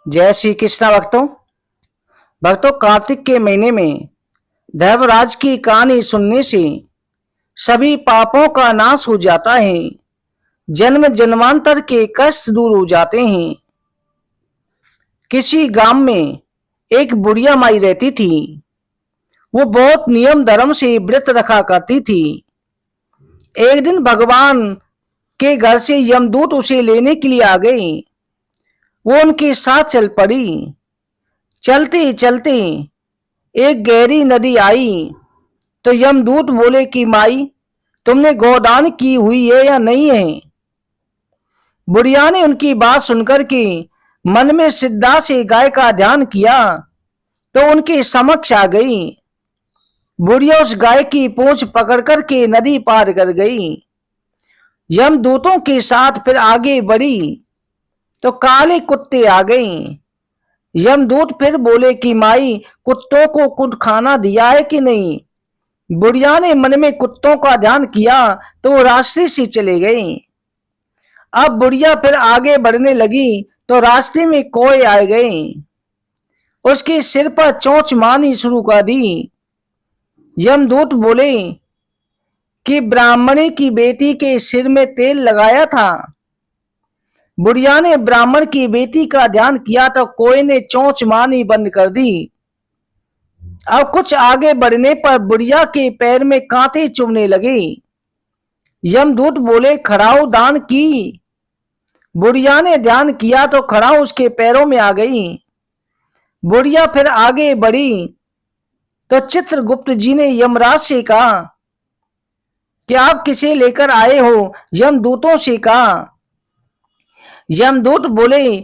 जय श्री कृष्णा भक्तों। कार्तिक के महीने में धर्मराज की कहानी सुनने से सभी पापों का नाश हो जाता है। जन्म जन्मांतर के कष्ट दूर हो जाते हैं। किसी गांव में एक बुढ़िया माई रहती थी। वो बहुत नियम धर्म से व्रत रखा करती थी। एक दिन भगवान के घर से यमदूत उसे लेने के लिए आ गए। वो उनके साथ चल पड़ी। चलते चलते एक गहरी नदी आई तो यमदूत बोले कि माई, तुमने गोदान की हुई है या नहीं है? बुढ़िया ने उनकी बात सुनकर के मन में श्रद्धा से गाय का ध्यान किया तो उनके समक्ष आ गई। बुढ़िया उस गाय की पूंछ पकड़ कर के नदी पार कर गई। यमदूतों के साथ फिर आगे बढ़ी तो काले कुत्ते आ गए। यमदूत फिर बोले कि माई, कुत्तों को कुछ खाना दिया है कि नहीं? बुढ़िया ने मन में कुत्तों का ध्यान किया तो वो रास्ते से चले गए। अब बुढ़िया फिर आगे बढ़ने लगी तो रास्ते में कोए आ गए। उसके सिर पर चोंच मारनी शुरू कर दी। यमदूत बोले कि ब्राह्मणी की बेटी के सिर में तेल लगाया था। बुढ़िया ने ब्राह्मण की बेटी का ध्यान किया तो कोई ने चोंच मारनी बंद कर दी। अब कुछ आगे बढ़ने पर बुढ़िया के पैर में कांटे चुभने लगे। यमदूत बोले, खड़ाऊ दान की। बुढ़िया ने ध्यान किया तो खड़ाऊ उसके पैरों में आ गई। बुढ़िया फिर आगे बढ़ी तो चित्रगुप्त जी ने यमराज से कहा कि आप किसे लेकर आए हो? यमदूतों से कहा। यमदूत बोले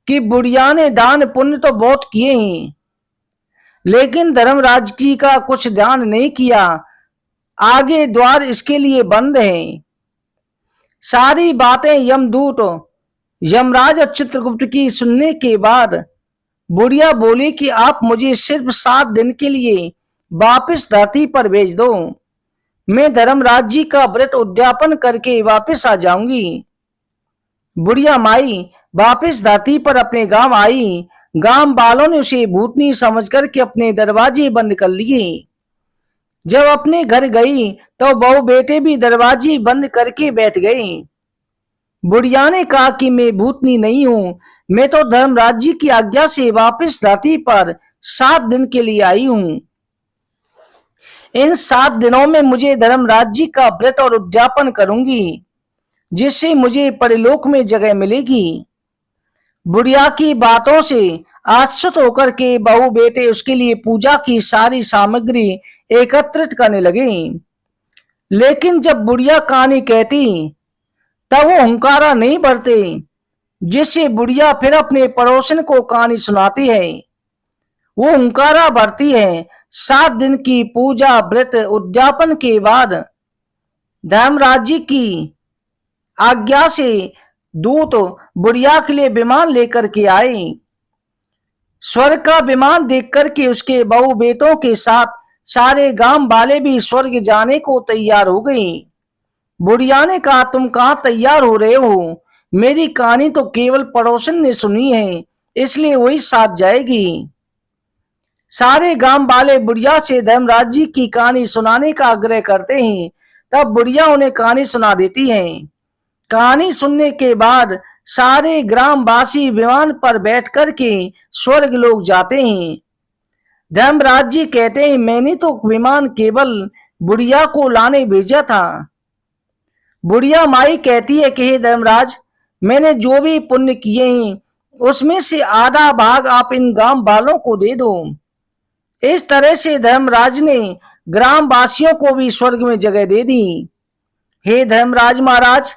कि बुढ़िया ने दान पुण्य तो बहुत किए हैं, लेकिन धर्मराज जी का कुछ ध्यान नहीं किया। आगे द्वार इसके लिए बंद है। सारी बातें यमदूत, यमराज और चित्रगुप्त की सुनने के बाद बुढ़िया बोली कि आप मुझे सिर्फ 7 दिन के लिए वापस धरती पर भेज दो। मैं धर्मराज जी का व्रत उद्यापन करके वापस आ जाऊंगी। बुढ़िया माई वापस धरती पर अपने गांव आई। गांव वालों ने उसे भूतनी समझ करके अपने दरवाजे बंद कर लिए। जब अपने घर गई तो बहू बेटे भी दरवाजे बंद करके बैठ गए। बुढ़िया ने कहा कि मैं भूतनी नहीं हूं, मैं तो धर्मराज जी की आज्ञा से वापस धरती पर 7 दिन के लिए आई हूं। इन 7 दिनों में मुझे धर्मराज जी का व्रत और उद्यापन करूंगी, जिससे मुझे परलोक में जगह मिलेगी। बुढ़िया की बातों से आश्चर्य होकर के बहू बेटे उसके लिए पूजा की सारी सामग्री एकत्रित करने लगे। लेकिन जब बुढ़िया कहानी कहती तब वो हुंकारा नहीं भरते, जिससे बुढ़िया फिर अपने पड़ोसन को कहानी सुनाती है। वो हुंकारा भरती है। 7 दिन की पूजा व्रत उद्यापन के बाद धर्मराज जी की आज्ञा से दूत बुढ़िया के लिए विमान लेकर के आए। स्वर्ग का विमान देख करके उसके बहू बेटों के साथ सारे गांव वाले भी स्वर्ग जाने को तैयार हो गई। बुढ़िया ने कहा, तुम कहां तैयार हो रहे हो? मेरी कहानी तो केवल पड़ोसन ने सुनी है, इसलिए वही साथ जाएगी। सारे गांव वाले बुढ़िया से धर्मराज जी की कहानी सुनाने का आग्रह करते हैं। तब बुढ़िया उन्हें कहानी सुना देती है। कहानी सुनने के बाद सारे ग्रामवासी विमान पर बैठ कर के स्वर्ग लोग जाते हैं। धर्मराज जी कहते हैं, मैंने तो विमान केवल बुढ़िया को लाने भेजा था। बुढ़िया माई कहती है कि हे धर्मराज, मैंने जो भी पुण्य किए हैं उसमें से आधा भाग आप इन गांव वालों को दे दो। इस तरह से धर्मराज ने ग्रामवासियों को भी स्वर्ग में जगह दे दी। हे धर्मराज महाराज,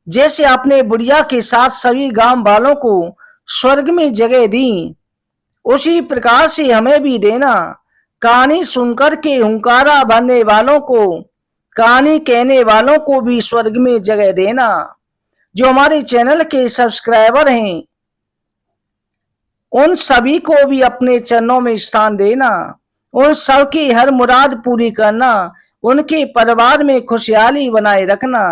जैसे आपने बुढ़िया के साथ सभी गांव वालों को स्वर्ग में जगह दी, उसी प्रकार से हमें भी देना। कहानी सुनकर के हुंकारा भरने वालों को, कहानी कहने वालों को भी स्वर्ग में जगह देना। जो हमारे चैनल के सब्सक्राइबर हैं उन सभी को भी अपने चरणों में स्थान देना। उन सबकी हर मुराद पूरी करना। उनके परिवार में खुशहाली बनाए रखना।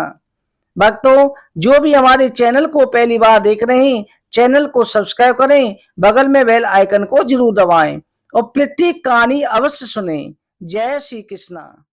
भक्तों, जो भी हमारे चैनल को पहली बार देख रहे हैं, चैनल को सब्सक्राइब करें, बगल में बेल आइकन को जरूर दबाएं और प्रत्येक कहानी अवश्य सुनें। जय श्री कृष्णा।